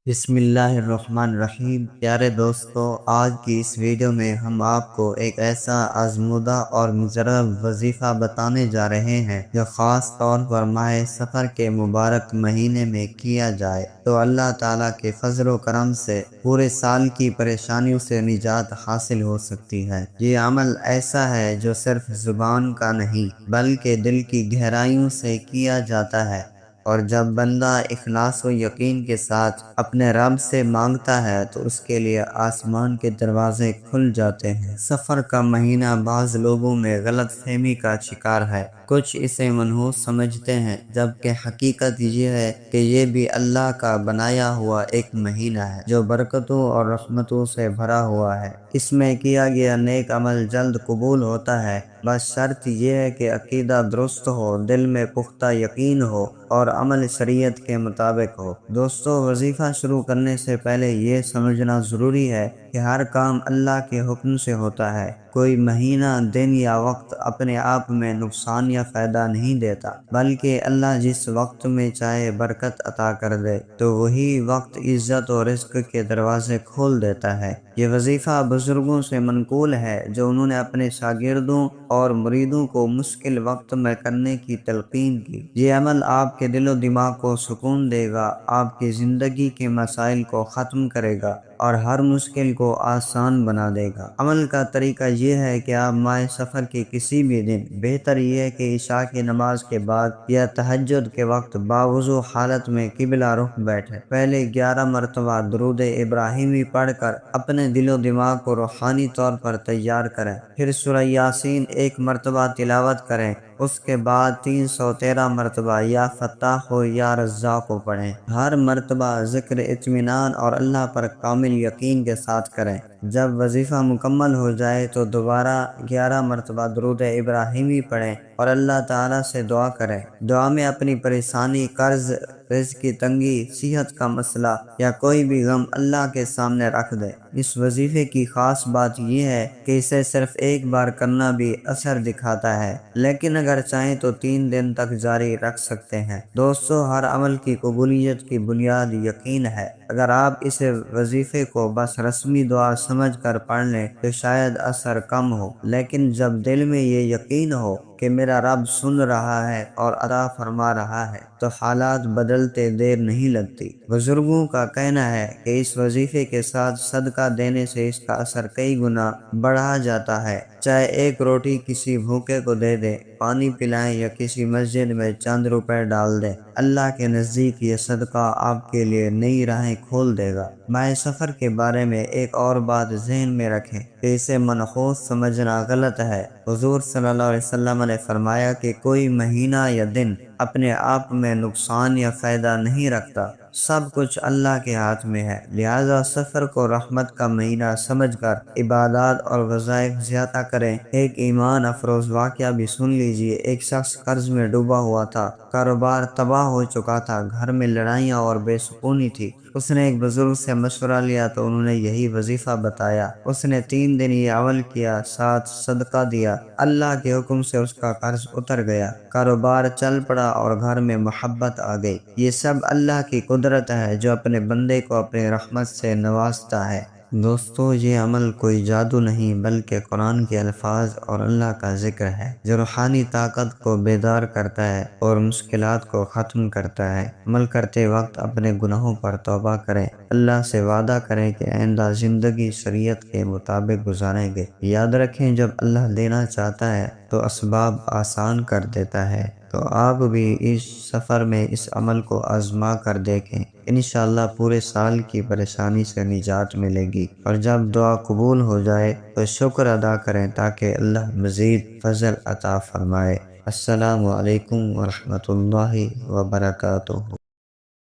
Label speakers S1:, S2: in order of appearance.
S1: بسم اللہ الرحمن الرحیم۔ پیارے دوستو، آج کی اس ویڈیو میں ہم آپ کو ایک ایسا آزمودہ اور مجرب وظیفہ بتانے جا رہے ہیں جو خاص طور پر ماہ سفر کے مبارک مہینے میں کیا جائے تو اللہ تعالیٰ کے فضل و کرم سے پورے سال کی پریشانیوں سے نجات حاصل ہو سکتی ہے۔ یہ عمل ایسا ہے جو صرف زبان کا نہیں بلکہ دل کی گہرائیوں سے کیا جاتا ہے، اور جب بندہ اخلاص و یقین کے ساتھ اپنے رب سے مانگتا ہے تو اس کے لیے آسمان کے دروازے کھل جاتے ہیں۔ سفر کا مہینہ بعض لوگوں میں غلط فہمی کا شکار ہے۔ کچھ اسے منحوس سمجھتے ہیں، جبکہ حقیقت یہ ہے کہ یہ بھی اللہ کا بنایا ہوا ایک مہینہ ہے جو برکتوں اور رحمتوں سے بھرا ہوا ہے۔ اس میں کیا گیا نیک عمل جلد قبول ہوتا ہے، بس شرط یہ ہے کہ عقیدہ درست ہو، دل میں پختہ یقین ہو اور عمل شریعت کے مطابق ہو۔ دوستو، وظیفہ شروع کرنے سے پہلے یہ سمجھنا ضروری ہے کہ ہر کام اللہ کے حکم سے ہوتا ہے۔ کوئی مہینہ، دن یا وقت اپنے آپ میں نقصان یا فائدہ نہیں دیتا، بلکہ اللہ جس وقت میں چاہے برکت عطا کر دے تو وہی وقت عزت و رزق کے دروازے کھول دیتا ہے۔ یہ وظیفہ بزرگوں سے منقول ہے جو انہوں نے اپنے شاگردوں اور مریدوں کو مشکل وقت میں کرنے کی تلقین کی۔ یہ عمل آپ کے دل و دماغ کو سکون دے گا، آپ کی زندگی کے مسائل کو ختم کرے گا اور ہر مشکل کو آسان بنا دے گا۔ عمل کا طریقہ یہ ہے کہ آپ ماہ سفر کے کسی بھی دن، بہتر یہ ہے کہ عشاء کی نماز کے بعد یا تہجد کے وقت باوضو حالت میں قبلہ رخ بیٹھیں۔ پہلے 11 مرتبہ درود ابراہیمی پڑھ کر اپنے دل و دماغ کو روحانی طور پر تیار کریں، پھر سورہ یاسین 1 مرتبہ تلاوت کریں، اس کے بعد 313 مرتبہ یا فتاح ہو یا رزاق کو پڑھیں۔ ہر مرتبہ ذکر اطمینان اور اللہ پر کامل یقین کے ساتھ کریں۔ جب وظیفہ مکمل ہو جائے تو دوبارہ 11 مرتبہ درود ابراہیمی پڑھیں اور اللہ تعالیٰ سے دعا کریں۔ دعا میں اپنی پریشانی، قرض، رزق کی تنگی، صحت کا مسئلہ یا کوئی بھی غم اللہ کے سامنے رکھ دیں۔ اس وظیفے کی خاص بات یہ ہے کہ اسے صرف ایک بار کرنا بھی اثر دکھاتا ہے، لیکن اگر چاہیں تو 3 دن تک جاری رکھ سکتے ہیں۔ دوستو، ہر عمل کی قبولیت کی بنیاد یقین ہے۔ اگر آپ اس وظیفے کو بس رسمی دعا سمجھ کر پڑھ لیں تو شاید اثر کم ہو، لیکن جب دل میں یہ یقین ہو کہ میرا رب سن رہا ہے اور عطا فرما رہا ہے تو حالات بدلتے دیر نہیں لگتی۔ بزرگوں کا کہنا ہے کہ اس وظیفے کے ساتھ صدقہ دینے سے اس کا اثر کئی گنا بڑھا جاتا ہے۔ چاہے 1 روٹی کسی بھوکے کو دے دیں، پانی پلائیں یا کسی مسجد میں چند روپے ڈال دیں، اللہ کے نزدیک یہ صدقہ آپ کے لیے نئی راہیں کھول دے گا۔ ماہ سفر کے بارے میں ایک اور بات ذہن میں رکھیں کہ اسے منحوس سمجھنا غلط ہے۔ حضور صلی اللہ علیہ وسلم نے فرمایا کہ کوئی مہینہ یا دن اپنے آپ میں نقصان یا فائدہ نہیں رکھتا، سب کچھ اللہ کے ہاتھ میں ہے۔ لہذا سفر کو رحمت کا مہینہ سمجھ کر عبادات اور وظائف زیادہ کریں۔ ایک ایمان افروز واقعہ بھی سن لیجئے۔ ایک شخص قرض میں ڈوبا ہوا تھا، کاروبار تباہ ہو چکا تھا، گھر میں لڑائیاں اور بے سکونی تھی۔ اس نے ایک بزرگ سے مشورہ لیا تو انہوں نے یہی وظیفہ بتایا۔ اس نے 3 دن یہ عمل کیا، ساتھ صدقہ دیا۔ اللہ کے حکم سے اس کا قرض اتر گیا، کاروبار چل پڑا اور گھر میں محبت آ گئی۔ یہ سب اللہ کی قدرت ہے جو اپنے بندے کو اپنی رحمت سے نوازتا ہے۔ دوستو، یہ عمل کوئی جادو نہیں بلکہ قرآن کے الفاظ اور اللہ کا ذکر ہے جو روحانی طاقت کو بیدار کرتا ہے اور مشکلات کو ختم کرتا ہے۔ عمل کرتے وقت اپنے گناہوں پر توبہ کریں، اللہ سے وعدہ کریں کہ آئندہ زندگی شریعت کے مطابق گزاریں گے۔ یاد رکھیں، جب اللہ دینا چاہتا ہے تو اسباب آسان کر دیتا ہے۔ تو آپ بھی اس سفر میں اس عمل کو آزما کر دیکھیں، انشاءاللہ پورے سال کی پریشانی سے نجات ملے گی۔ اور جب دعا قبول ہو جائے تو شکر ادا کریں تاکہ اللہ مزید فضل عطا فرمائے۔ السلام علیکم ورحمۃ اللہ وبرکاتہ۔